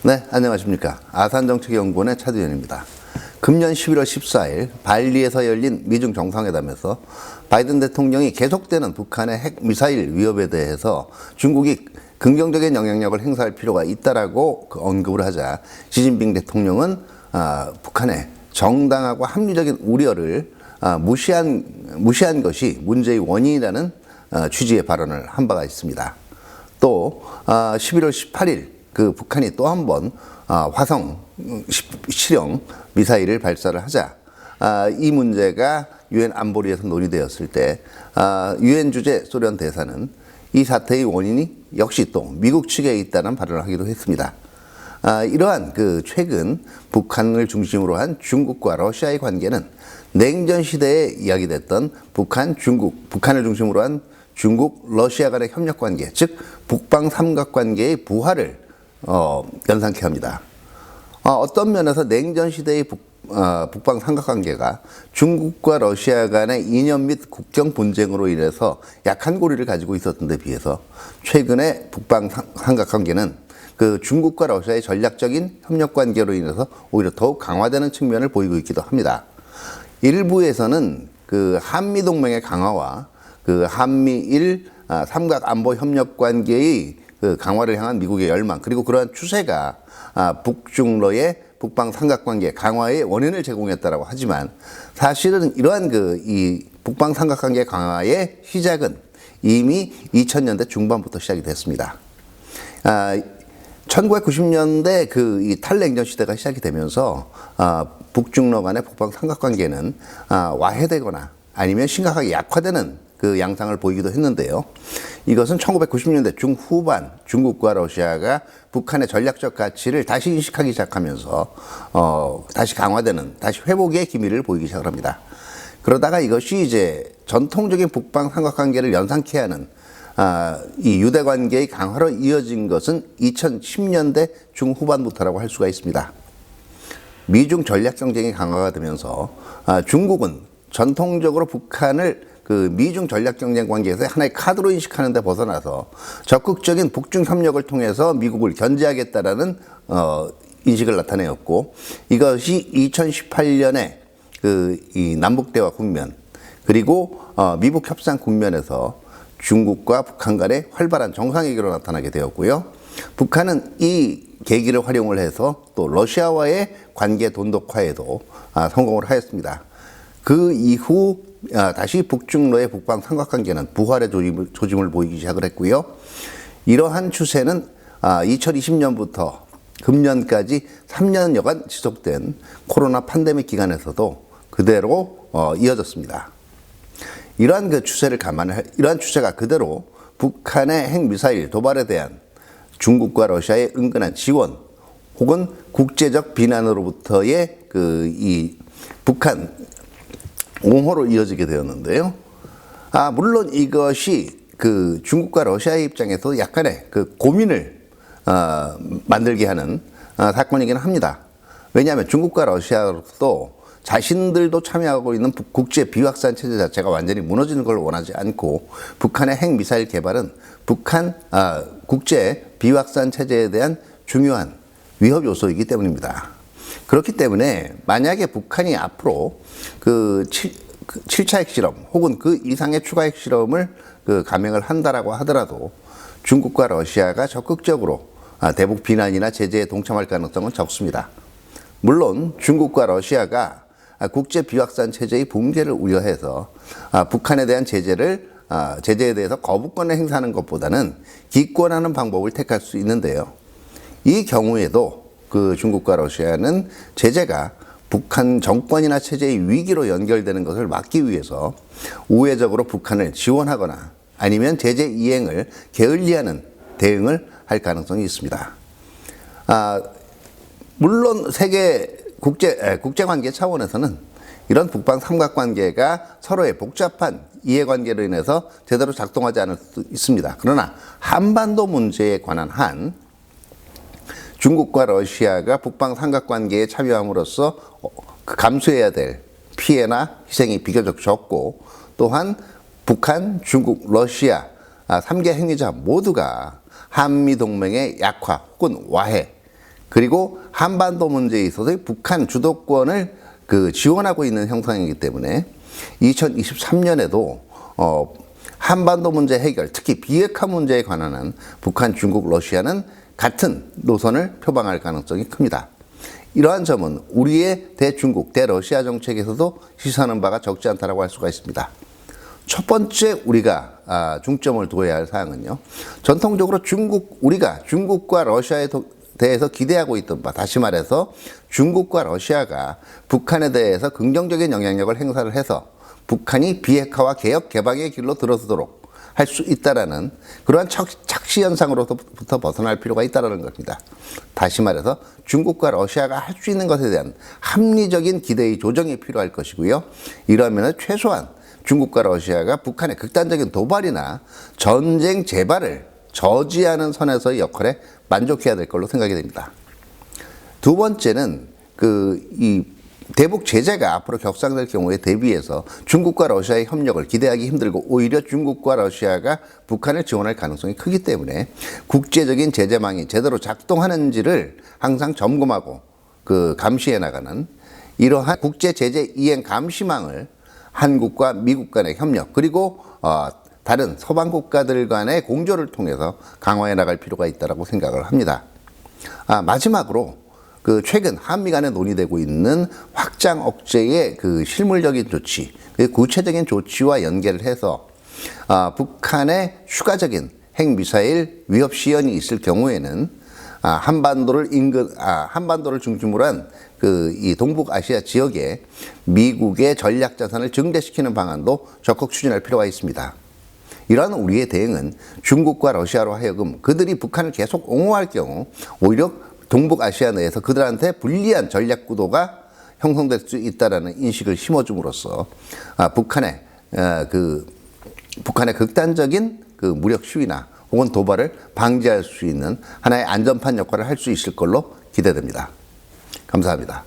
네, 안녕하십니까. 아산정책연구원의 차두현입니다. 금년 11월 14일 발리에서 열린 미중 정상회담에서 바이든 대통령이 계속되는 북한의 핵미사일 위협에 대해서 중국이 긍정적인 영향력을 행사할 필요가 있다라고 언급을 하자 시진핑 대통령은 북한의 정당하고 합리적인 우려를 무시한 것이 문제의 원인이라는 취지의 발언을 한 바가 있습니다. 또 11월 18일 북한이 또 한 번 화성 실형 미사일을 발사를 하자 이 문제가 유엔 안보리에서 논의되었을 때 유엔 주재 소련 대사는 이 사태의 원인이 역시 또 미국 측에 있다는 발언을 하기도 했습니다. 이러한 최근 북한을 중심으로 한 중국과 러시아의 관계는 냉전 시대에 이야기됐던 북한을 중심으로 한 중국, 러시아 간의 협력 관계, 즉 북방 삼각관계의 부활을 연상케 합니다. 어떤 면에서 냉전 시대의 북방 삼각관계가 중국과 러시아 간의 이념 및 국경 분쟁으로 인해서 약한 고리를 가지고 있었던 데 비해서 최근의 북방 삼각관계는 중국과 러시아의 전략적인 협력 관계로 인해서 오히려 더욱 강화되는 측면을 보이고 있기도 합니다. 일부에서는 한미 동맹의 강화와 한미일 삼각 안보 협력 관계의 강화를 향한 미국의 열망, 그리고 그러한 추세가 북중러의 북방 삼각관계 강화의 원인을 제공했다라고 하지만 사실은 이러한 이 북방 삼각관계 강화의 시작은 이미 2000년대 중반부터 시작이 됐습니다. 1990년대 이 탈냉전 시대가 시작이 되면서 북중러 간의 북방 삼각관계는 와해되거나 아니면 심각하게 약화되는 양상을 보이기도 했는데요. 이것은 1990년대 중후반 중국과 러시아가 북한의 전략적 가치를 다시 인식하기 시작하면서 다시 강화되는, 다시 회복의 기미를 보이기 시작을 합니다. 그러다가 이것이 이제 전통적인 북방 삼각관계를 연상케 하는 이 유대관계의 강화로 이어진 것은 2010년대 중후반부터라고 할 수가 있습니다. 미중 전략 경쟁이 강화가 되면서 중국은 전통적으로 북한을 미중 전략 경쟁 관계에서 하나의 카드로 인식하는 데 벗어나서 적극적인 북중 협력을 통해서 미국을 견제하겠다라는 인식을 나타내었고, 이것이 2018년에 이 남북 대화 국면, 그리고 미북 협상 국면에서 중국과 북한 간의 활발한 정상회담으로 나타나게 되었고요. 북한은 이 계기를 활용을 해서 또 러시아와의 관계 돈독화에도 성공을 하였습니다. 그 이후 다시 북중러의 북방 삼각관계는 부활의 조짐을 보이기 시작을 했고요. 이러한 추세는 2020년부터 금년까지 3년여간 지속된 코로나 팬데믹 기간에서도 그대로 이어졌습니다. 이러한 이러한 추세가 그대로 북한의 핵미사일 도발에 대한 중국과 러시아의 은근한 지원 혹은 국제적 비난으로부터의 이 북한 옹호로 이어지게 되었는데요. 물론 이것이 중국과 러시아의 입장에서 약간의 고민을 만들게 하는 사건이기는 합니다. 왜냐하면 중국과 러시아도 자신들도 참여하고 있는 국제 비확산 체제 자체가 완전히 무너지는 걸 원하지 않고, 북한의 핵미사일 개발은 북한 국제 비확산 체제에 대한 중요한 위협 요소이기 때문입니다. 그렇기 때문에 만약에 북한이 앞으로 7차 핵실험 혹은 그 이상의 추가 핵실험을 감행을 한다라고 하더라도 중국과 러시아가 적극적으로 대북 비난이나 제재에 동참할 가능성은 적습니다. 물론 중국과 러시아가 국제 비확산 체제의 붕괴를 우려해서 북한에 대한 제재에 대해서 거부권을 행사하는 것보다는 기권하는 방법을 택할 수 있는데요. 이 경우에도 중국과 러시아는 제재가 북한 정권이나 체제의 위기로 연결되는 것을 막기 위해서 우회적으로 북한을 지원하거나 아니면 제재 이행을 게을리하는 대응을 할 가능성이 있습니다. 물론 세계 국제관계 차원에서는 이런 북방 삼각관계가 서로의 복잡한 이해관계로 인해서 제대로 작동하지 않을 수 있습니다. 그러나 한반도 문제에 관한 한 중국과 러시아가 북방 삼각관계에 참여함으로써 감수해야 될 피해나 희생이 비교적 적고, 또한 북한, 중국, 러시아 3개 핵미자 모두가 한미동맹의 약화 혹은 와해, 그리고 한반도 문제에 있어서의 북한 주도권을 지원하고 있는 형상이기 때문에 2023년에도 한반도 문제 해결, 특히 비핵화 문제에 관한 북한, 중국, 러시아는 같은 노선을 표방할 가능성이 큽니다. 이러한 점은 우리의 대중국, 대러시아 정책에서도 시사하는 바가 적지 않다고 할 수가 있습니다. 첫 번째 우리가 중점을 둬야 할 사항은요. 전통적으로 우리가 중국과 러시아에 대해서 기대하고 있던 바, 다시 말해서 중국과 러시아가 북한에 대해서 긍정적인 영향력을 행사를 해서 북한이 비핵화와 개혁, 개방의 길로 들어서도록 할 수 있다라는 그러한 착시 현상으로부터 벗어날 필요가 있다는 겁니다. 다시 말해서 중국과 러시아가 할 수 있는 것에 대한 합리적인 기대의 조정이 필요할 것이고요. 이러면 최소한 중국과 러시아가 북한의 극단적인 도발이나 전쟁 재발을 저지하는 선에서의 역할에 만족해야 될 걸로 생각이 됩니다. 두 번째는 이 대북 제재가 앞으로 격상될 경우에 대비해서 중국과 러시아의 협력을 기대하기 힘들고 오히려 중국과 러시아가 북한을 지원할 가능성이 크기 때문에 국제적인 제재망이 제대로 작동하는지를 항상 점검하고 감시해 나가는 이러한 국제 제재 이행 감시망을 한국과 미국 간의 협력 그리고 다른 서방 국가들 간의 공조를 통해서 강화해 나갈 필요가 있다고 생각을 합니다. 마지막으로 최근 한미 간에 논의되고 있는 확장 억제의 실물적인 조치, 구체적인 조치와 연계를 해서 북한의 추가적인 핵미사일 위협 시연이 있을 경우에는 한반도를 중심으로 한 이 동북아시아 지역에 미국의 전략 자산을 증대시키는 방안도 적극 추진할 필요가 있습니다. 이러한 우리의 대응은 중국과 러시아로 하여금 그들이 북한을 계속 옹호할 경우 오히려 동북아시아 내에서 그들한테 불리한 전략 구도가 형성될 수 있다는 인식을 심어줌으로써 북한의 극단적인 무력 시위나 혹은 도발을 방지할 수 있는 하나의 안전판 역할을 할 수 있을 걸로 기대됩니다. 감사합니다.